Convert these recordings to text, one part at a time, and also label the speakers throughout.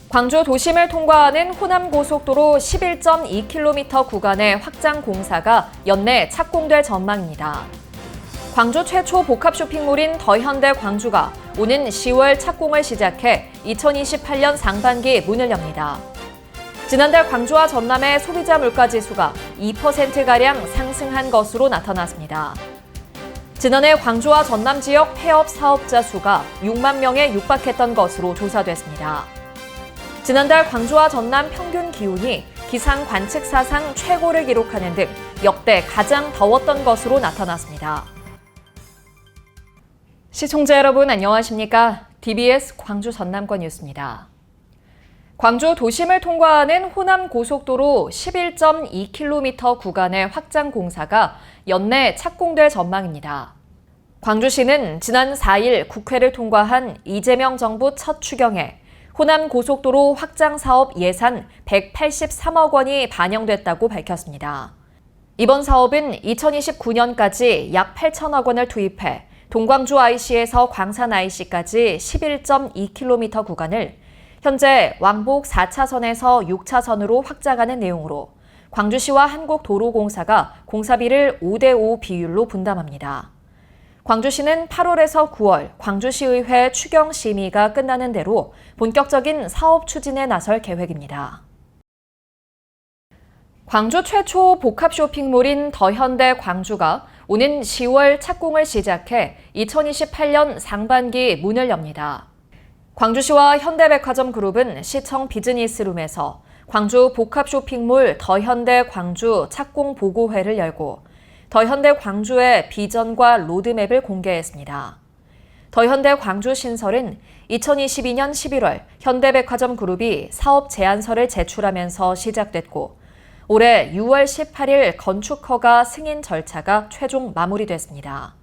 Speaker 1: 광주 도심을 통과하는 호남고속도로 11.2km 구간의 확장 공사가 연내 착공될 전망입니다. 광주 최초 복합 쇼핑몰인 더현대 광주가 오는 10월 착공을 시작해 2028년 상반기 문을 엽니다. 지난달 광주와 전남의 소비자 물가지수가 2%가량 상승한 것으로 나타났습니다. 지난해 광주와 전남 지역 폐업 사업자 수가 6만 명에 육박했던 것으로 조사됐습니다. 지난달 광주와 전남 평균 기온이 기상 관측 사상 최고를 기록하는 등 역대 가장 더웠던 것으로 나타났습니다. 시청자 여러분 안녕하십니까? DBS 광주 전남권 뉴스입니다. 광주 도심을 통과하는 호남고속도로 11.2km 구간의 확장 공사가 연내 착공될 전망입니다. 광주시는 지난 4일 국회를 통과한 이재명 정부 첫 추경에 호남고속도로 확장 사업 예산 183억 원이 반영됐다고 밝혔습니다. 이번 사업은 2029년까지 약 8천억 원을 투입해 동광주 IC에서 광산 IC까지 11.2km 구간을 현재 왕복 4차선에서 6차선으로 확장하는 내용으로 광주시와 한국도로공사가 공사비를 5대5 비율로 분담합니다. 광주시는 8월에서 9월 광주시의회 추경 심의가 끝나는 대로 본격적인 사업 추진에 나설 계획입니다. 광주 최초 복합 쇼핑몰인 더현대 광주가 오는 10월 착공을 시작해 2028년 상반기 문을 엽니다. 광주시와 현대백화점 그룹은 시청 비즈니스룸에서 광주 복합 쇼핑몰 더현대 광주 착공 보고회를 열고 더현대 광주의 비전과 로드맵을 공개했습니다. 더현대 광주 신설은 2022년 11월 현대백화점 그룹이 사업 제안서를 제출하면서 시작됐고 올해 6월 18일 건축 허가 승인 절차가 최종 마무리됐습니다.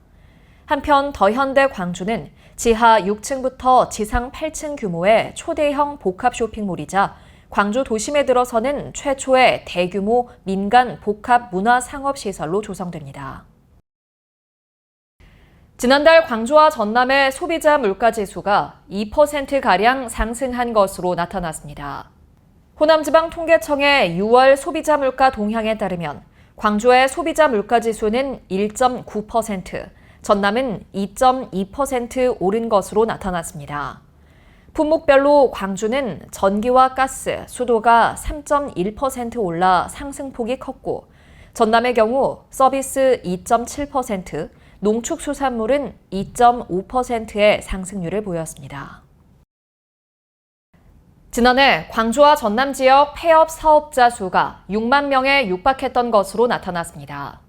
Speaker 1: 한편 더현대 광주는 지하 6층부터 지상 8층 규모의 초대형 복합 쇼핑몰이자 광주 도심에 들어서는 최초의 대규모 민간 복합 문화상업시설로 조성됩니다. 지난달 광주와 전남의 소비자 물가지수가 2%가량 상승한 것으로 나타났습니다. 호남지방통계청의 6월 소비자 물가 동향에 따르면 광주의 소비자 물가지수는 1.9%, 전남은 2.2% 오른 것으로 나타났습니다. 품목별로 광주는 전기와 가스, 수도가 3.1% 올라 상승폭이 컸고 전남의 경우 서비스 2.7%, 농축수산물은 2.5%의 상승률을 보였습니다. 지난해 광주와 전남 지역 폐업 사업자 수가 6만 명에 육박했던 것으로 나타났습니다.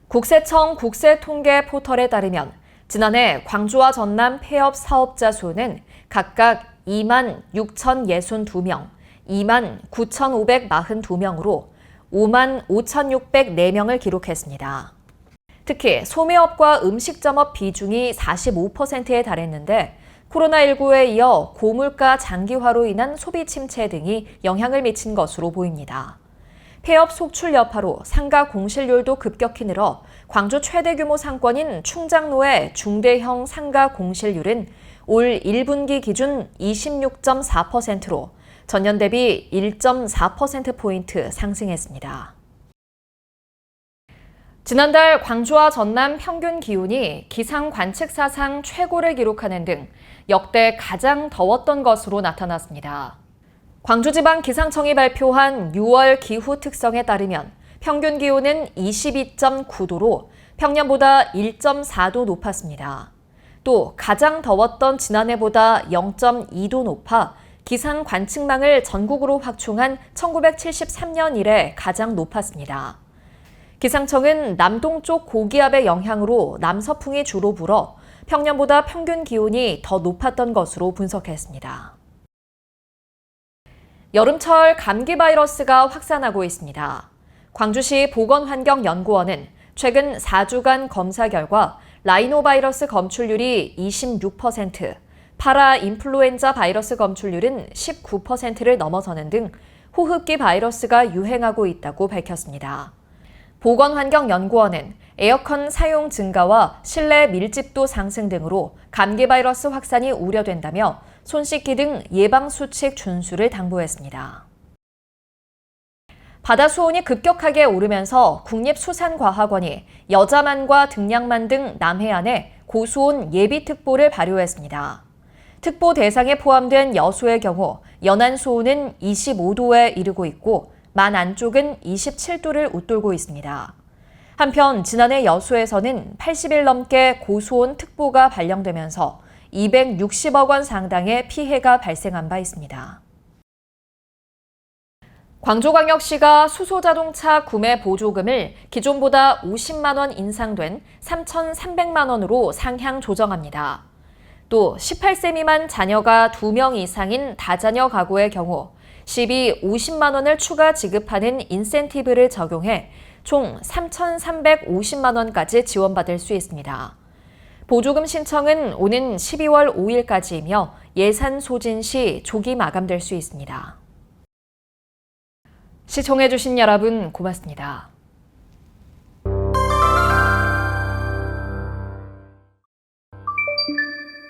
Speaker 1: 국세청 국세통계 포털에 따르면 지난해 광주와 전남 폐업 사업자 수는 각각 2만 6,062명, 2만 9,542명으로 5만 5,604명을 기록했습니다. 특히 소매업과 음식점업 비중이 45%에 달했는데 코로나19에 이어 고물가 장기화로 인한 소비 침체 등이 영향을 미친 것으로 보입니다. 폐업 속출 여파로 상가 공실률도 급격히 늘어 광주 최대 규모 상권인 충장로의 중대형 상가 공실률은 올 1분기 기준 26.4%로 전년 대비 1.4%포인트 상승했습니다. 지난달 광주와 전남 평균 기온이 기상 관측 사상 최고를 기록하는 등 역대 가장 더웠던 것으로 나타났습니다. 광주지방기상청이 발표한 6월 기후 특성에 따르면 평균 기온은 22.9도로 평년보다 1.4도 높았습니다. 또 가장 더웠던 지난해보다 0.2도 높아 기상 관측망을 전국으로 확충한 1973년 이래 가장 높았습니다. 기상청은 남동쪽 고기압의 영향으로 남서풍이 주로 불어 평년보다 평균 기온이 더 높았던 것으로 분석했습니다. 여름철 감기 바이러스가 확산하고 있습니다. 광주시 보건환경연구원은 최근 4주간 검사 결과 라이노바이러스 검출률이 26%, 파라인플루엔자 바이러스 검출률은 19%를 넘어서는 등 호흡기 바이러스가 유행하고 있다고 밝혔습니다. 보건환경연구원은 에어컨 사용 증가와 실내 밀집도 상승 등으로 감기 바이러스 확산이 우려된다며 손 씻기 등 예방수칙 준수를 당부했습니다. 바다 수온이 급격하게 오르면서 국립수산과학원이 여자만과 등량만 등 남해안에 고수온 예비특보를 발효했습니다. 특보 대상에 포함된 여수의 경우 연안 수온은 25도에 이르고 있고 만 안쪽은 27도를 웃돌고 있습니다. 한편 지난해 여수에서는 80일 넘게 고수온 특보가 발령되면서 260억 원 상당의 피해가 발생한 바 있습니다. 광주광역시가 수소자동차 구매 보조금을 기존보다 50만 원 인상된 3,300만 원으로 상향 조정합니다. 또 18세 미만 자녀가 2명 이상인 다자녀 가구의 경우 시비 50만 원을 추가 지급하는 인센티브를 적용해 총 3,350만 원까지 지원받을 수 있습니다. 보조금 신청은 오는 12월 5일까지이며 예산 소진 시 조기 마감될 수 있습니다. 시청해주신 여러분 고맙습니다.